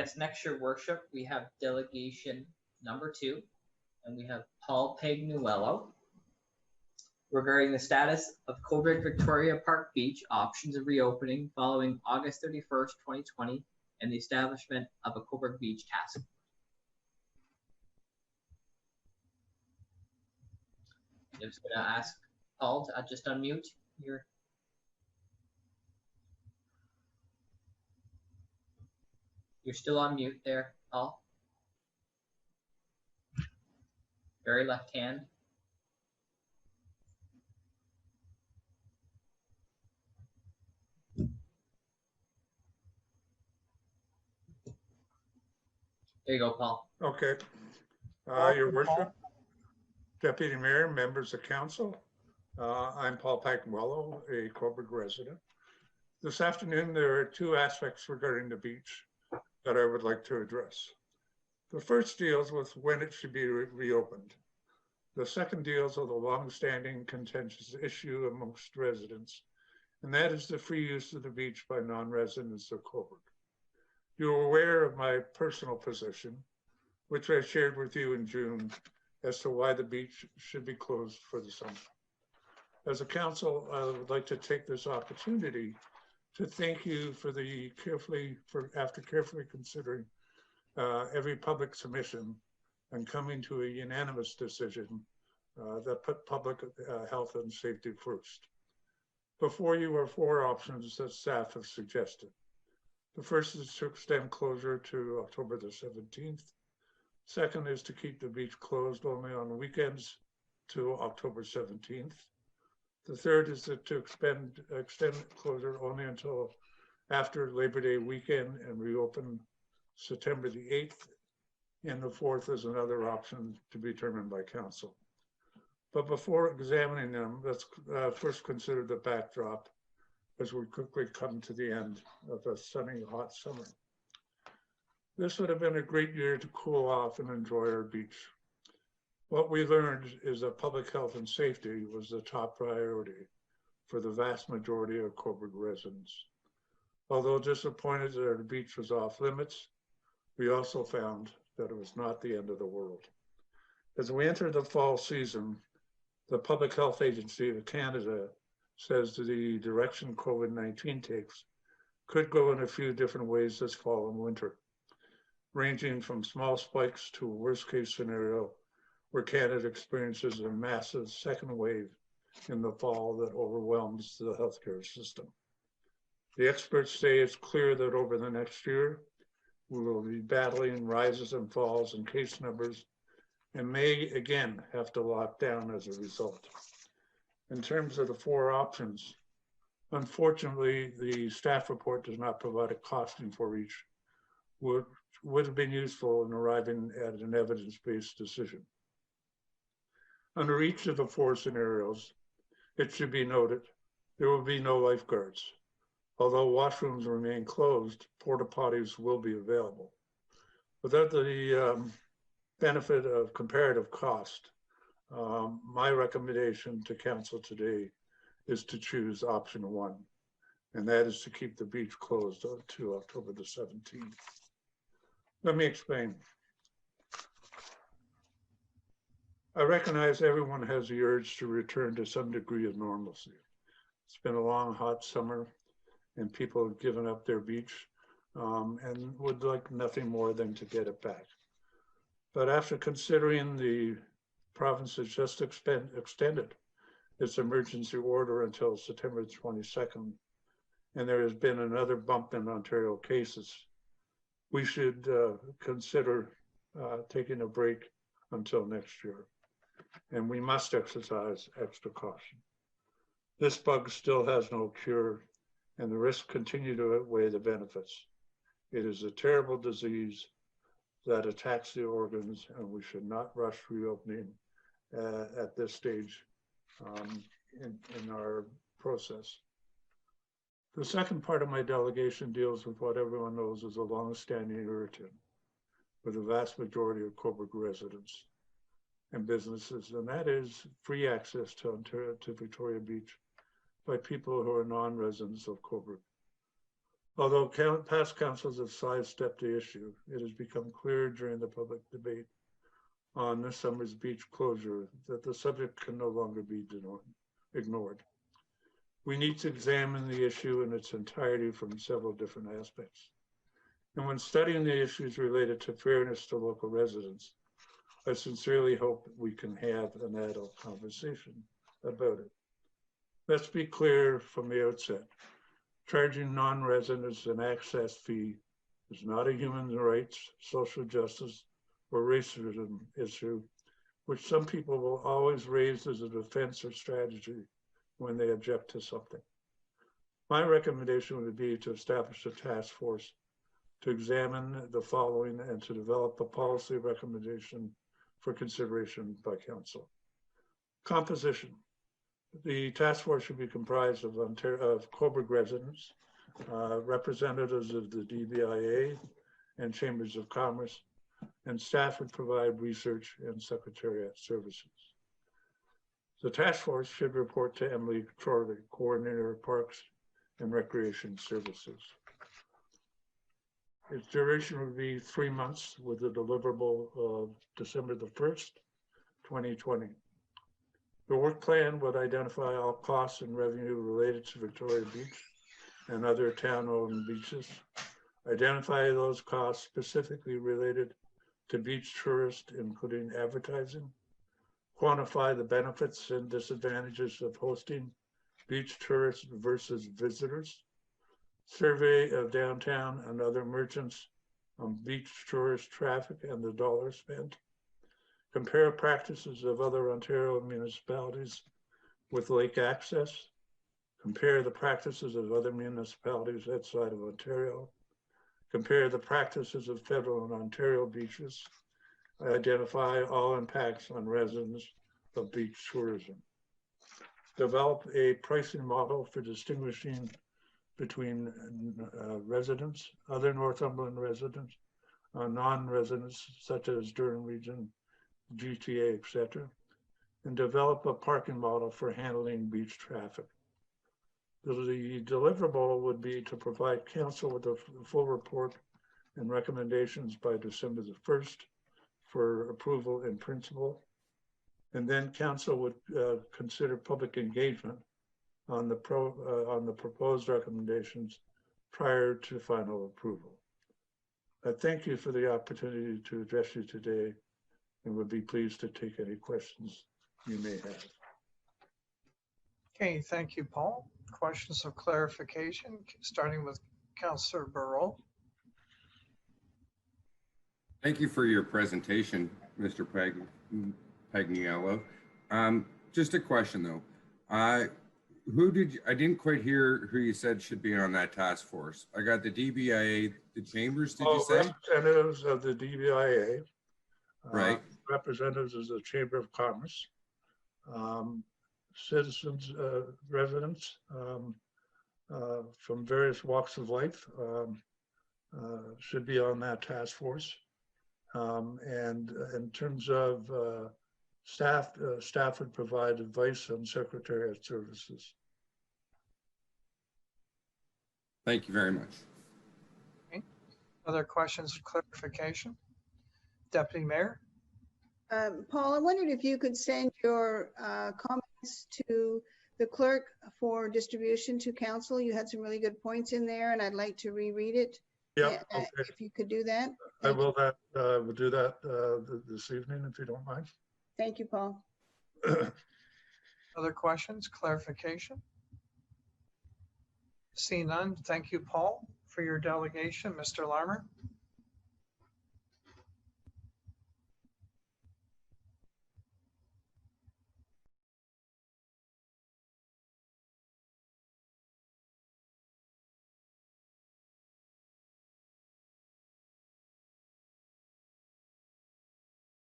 Yes, next, your worship, we have delegation number 2, and we have Paul Pagnuello regarding the status of Cobourg Victoria Park Beach options of reopening following August 31st, 2020, and the establishment of a Cobourg Beach task force. I'm just going to ask Paul to just unmute your. You're still on mute there, Paul. Very left hand. There you go, Paul. Okay. Your worship, Deputy Mayor, members of council, I'm Paul Pagnuello, a Cobourg resident. This afternoon, there are 2 aspects regarding the beach that I would like to address. The first deals with when it should be reopened. The second deals with a long-standing contentious issue amongst residents, and that is the free use of the beach by non-residents of Cobourg. You're aware of my personal position, which I shared with you in June, as to why the beach should be closed for the summer. As a council, I would like to take this opportunity to thank you for after carefully considering every public submission and coming to a unanimous decision that put public health and safety first. Before you are 4 options that staff have suggested. The first is to extend closure to October the 17th. Second is to keep the beach closed only on weekends to October 17th. The third is to extend closure only until after Labor Day weekend and reopen September the 8th. And the fourth is another option to be determined by council. But before examining them, let's first consider the backdrop as we quickly come to the end of a sunny, hot summer. This would have been a great year to cool off and enjoy our beach. What we learned is that public health and safety was the top priority for the vast majority of Cobourg residents. Although disappointed that the beach was off limits, we also found that it was not the end of the world. As we enter the fall season, the Public Health Agency of Canada says that the direction COVID-19 takes could go in a few different ways this fall and winter, ranging from small spikes to a worst-case scenario where Canada experiences a massive second wave in the fall that overwhelms the healthcare system. The experts say it's clear that over the next year, we will be battling rises and falls in case numbers and may again have to lock down as a result. In terms of the 4 options, unfortunately, the staff report does not provide a costing for each, which would have been useful in arriving at an evidence-based decision. Under each of the 4 scenarios, it should be noted, there will be no lifeguards. Although washrooms remain closed, porta potties will be available. Without the benefit of comparative cost, my recommendation to council today is to choose option 1, and that is to keep the beach closed to October the 17th. Let me explain. I recognize everyone has the urge to return to some degree of normalcy. It's been a long, hot summer, and people have given up their beach and would like nothing more than to get it back. But after considering the province has just extended its emergency order until September 22nd, and there has been another bump in Ontario cases, we should consider taking a break until next year. And we must exercise extra caution. This bug still has no cure, and the risks continue to outweigh the benefits. It is a terrible disease that attacks the organs, and we should not rush reopening at this stage in our process. The second part of my delegation deals with what everyone knows is a long-standing irritant for the vast majority of Cobourg residents and businesses, and that is free access to Victoria Beach by people who are non-residents of Cobourg. Although past councils have sidestepped the issue, it has become clear during the public debate on this summer's beach closure that the subject can no longer be ignored. We need to examine the issue in its entirety from several different aspects. And when studying the issues related to fairness to local residents, I sincerely hope we can have an adult conversation about it. Let's be clear from the outset. Charging non-residents an access fee is not a human rights, social justice, or racism issue, which some people will always raise as a defense or strategy when they object to something. My recommendation would be to establish a task force to examine the following and to develop a policy recommendation for consideration by council. Composition. The task force should be comprised of Cobourg residents, representatives of the DBIA and chambers of commerce, and staff would provide research and secretariat services. The task force should report to Emily Trolley, coordinator of Parks and Recreation Services. Its duration would be 3 months with a deliverable of December the 1st, 2020. The work plan would identify all costs and revenue related to Victoria Beach and other town-owned beaches, identify those costs specifically related to beach tourists, including advertising, quantify the benefits and disadvantages of hosting beach tourists versus visitors, survey of downtown and other merchants on beach tourist traffic and the dollar spent, compare practices of other Ontario municipalities with lake access, compare the practices of other municipalities outside of Ontario, compare the practices of federal and Ontario beaches, identify all impacts on residents of beach tourism, develop a pricing model for distinguishing between residents, other Northumberland residents, non-residents such as Durham Region, GTA, etc., and develop a parking model for handling beach traffic. The deliverable would be to provide council with a full report and recommendations by December the 1st for approval in principle. And then council would consider public engagement on the proposed recommendations prior to final approval. I thank you for the opportunity to address you today and would be pleased to take any questions you may have. Okay, thank you, Paul. Questions of clarification, starting with Councillor Burrow. Thank you for your presentation, Mr. Pagniello. Just a question though. I didn't quite hear who you said should be on that task force. I got the DBIA, the chambers, did you say? Representatives of the DBIA. Right. Representatives of the Chamber of Commerce. Citizens, residents from various walks of life should be on that task force. And in terms of staff would provide advice on secretariat services. Thank you very much. Okay. Other questions of clarification? Deputy Mayor? Paul, I wondered if you could send your comments to the clerk for distribution to council. You had some really good points in there and I'd like to reread it. Yeah, okay. If you could do that. I will do that this evening if you don't mind. Thank you, Paul. Other questions, clarification? See none. Thank you, Paul, for your delegation. Mr. Larmer?